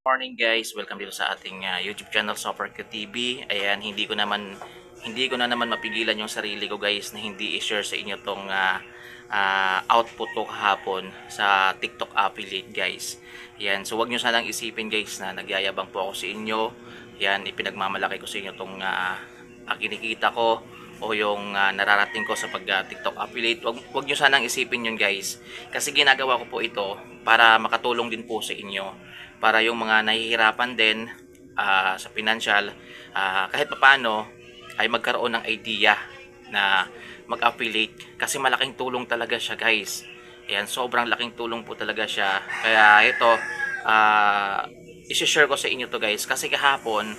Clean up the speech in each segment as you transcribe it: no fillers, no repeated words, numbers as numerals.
Morning guys, welcome dito sa ating YouTube channel Super Q TV. Ayan, hindi ko na naman mapigilan yung sarili ko guys na hindi i-share sa inyo tong output ko kahapon sa TikTok affiliate guys. Ayan, so wag niyo sanang isipin guys na nagyayabang po ako sa inyo. Ayan, ipinagmamalaki ko sa inyo tong kinikita ko o yung nararating ko sa pag TikTok affiliate. Wag niyo sanang isipin yun guys. Kasi ginagawa ko po ito para makatulong din po sa inyo, para yung mga nahihirapan din sa financial, kahit papaano ay magkaroon ng idea na mag-affiliate, kasi malaking tulong talaga siya guys. Ayan, sobrang laking tulong po talaga siya. Kaya ito, isi-share ko sa inyo to guys, kasi kahapon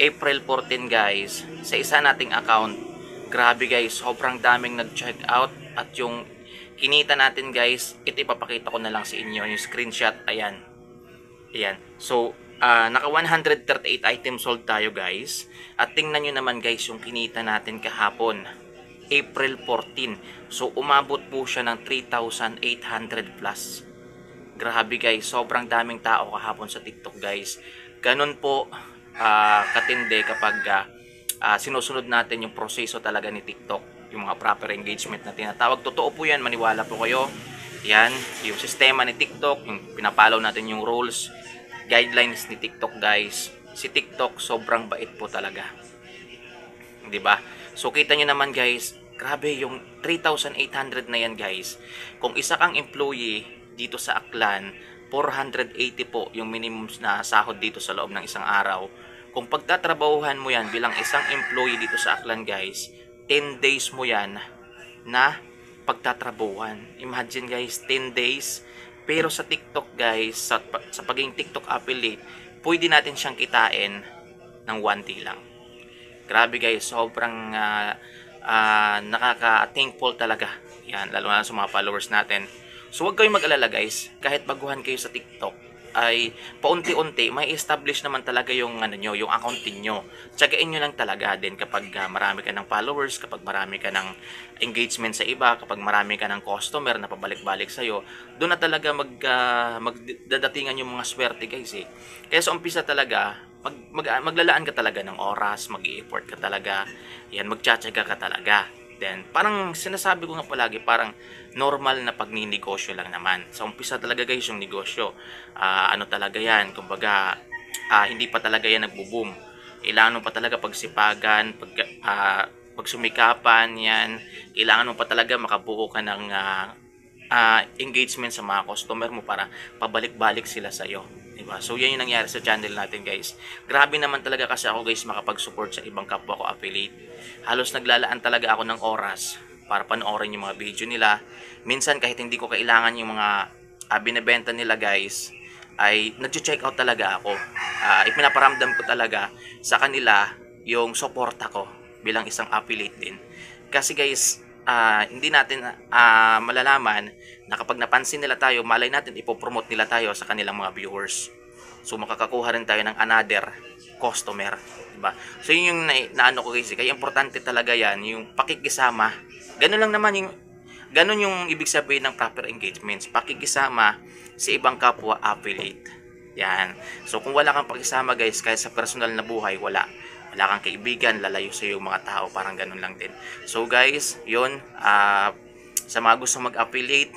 April 14 guys, sa isa nating account, grabe guys, sobrang daming nag-check out. At yung kinita natin guys, ito ipapakita ko na lang sa inyo yung screenshot. Ayan. Ayan. So, naka 138 items sold tayo guys. At tingnan nyo naman guys yung kinita natin kahapon. April 14. So, umabot po siya ng 3,800 plus. Grabe guys, sobrang daming tao kahapon sa TikTok guys. Ganun po katindi kapag sinusunod natin yung proseso talaga ni TikTok. Yung mga proper engagement na tinatawag. Totoo po yan, maniwala po kayo. Yan, yung sistema ni TikTok, yung pinapalaw natin yung rules, guidelines ni TikTok guys. Si TikTok sobrang bait po talaga. 'Di ba? So kita niyo naman guys, grabe yung 3,800 na yan guys. Kung isa kang employee dito sa Aklan, 480 po yung minimum na sahod dito sa loob ng isang araw. Kung pagtatrabahuhan mo yan bilang isang employee dito sa Aklan guys, 10 days mo yan na pagtatrabuhan. Imagine guys, 10 days. Pero sa TikTok guys, sa pagiging TikTok affiliate, pwede natin siyang kitain ng 1 day lang. Grabe guys, sobrang nakaka-thankful talaga. Yan, lalo na sa mga followers natin. So wag kayong mag-alala guys, kahit baguhan kayo sa TikTok, ay paunti-unti may establish naman talaga yung yung account niyo. Tsagain niyo lang talaga din kapag marami ka ng followers, kapag marami ka ng engagement sa iba, kapag marami ka ng customer na pabalik-balik sa iyo, doon na talaga magdadatingan yung mga swerte guys eh. Kaya sa umpisa talaga, maglalaan ka talaga ng oras, mag-i-effort ka talaga. Yan, magtsatsaga ka talaga. Then, parang sinasabi ko nga palagi, parang normal na pagninegosyo lang naman. Sa umpisa talaga guys yung negosyo. Ano talaga yan, kumbaga, hindi pa talaga yan nagbo-boom. Kailangan mo pa talaga pagsipagan, pagsumikapan yan. Kailangan mo pa talaga makabuo ka ng engagement sa mga customer mo para pabalik-balik sila sa iyo. Diba? So yan yung nangyari sa channel natin guys. Grabe naman talaga kasi ako guys makapag-support sa ibang kapwa ko affiliate. Halos naglalaan talaga ako ng oras para panoorin yung mga video nila. Minsan kahit hindi ko kailangan yung mga binibenta nila guys, ay nag-check out talaga ako. Ipinaparamdam ko talaga sa kanila yung suporta ko bilang isang affiliate din. Kasi guys, hindi natin malalaman na kapag napansin nila tayo, malay natin ipopromote nila tayo sa kanilang mga viewers. So makakakuha rin tayo ng another customer, diba? So yun yung naano ko guys, kaya importante talaga yan, yung pakikisama. Ganun yung ibig sabihin ng proper engagements, pakikisama sa ibang kapwa affiliate. Yan. So kung wala kang pakisama guys, kahit sa personal na buhay, wala kang kaibigan, lalayo sa yung mga tao, parang ganun lang din. So guys, yun, sa mga gusto mag-affiliate,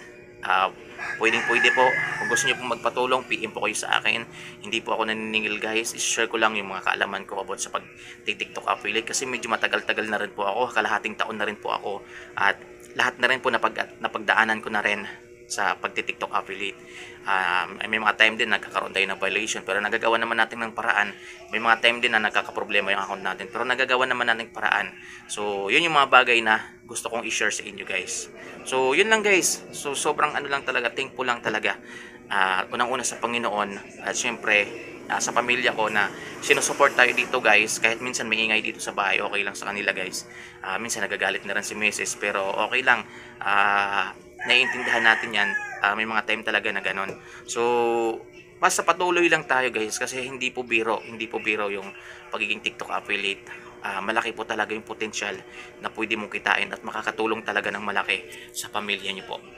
pwede po. Kung gusto niyo pong magpatulong, PM po kayo sa akin. Hindi po ako naniningil guys, i-share ko lang yung mga kaalaman ko about sa pag-TikTok affiliate, kasi medyo matagal-tagal na rin po ako, kalahating taon na rin po ako, at lahat na rin po napagdaanan ko na rin sa pagti-TikTok affiliate. May mga time din nagkakaroon tayo ng violation, pero nagagawa naman natin ng paraan. May mga time din na nagkakaproblema yung account natin, pero nagagawa naman natin ng paraan. So yun yung mga bagay na gusto kong i-share sa inyo guys. So yun lang guys. So sobrang lang talaga, thankful lang talaga. Unang-una sa Panginoon, at syempre sa pamilya ko na sinusupport tayo dito guys. Kahit minsan may ingay dito sa bahay, okay lang sa kanila guys. Minsan nagagalit na rin si Mrs. pero okay lang. Naiintindihan natin yan. May mga time talaga na ganun. So basta patuloy lang tayo guys, kasi hindi po biro yung pagiging TikTok affiliate. Malaki po talaga yung potential na pwede mong kitain at makakatulong talaga ng malaki sa pamilya niyo po.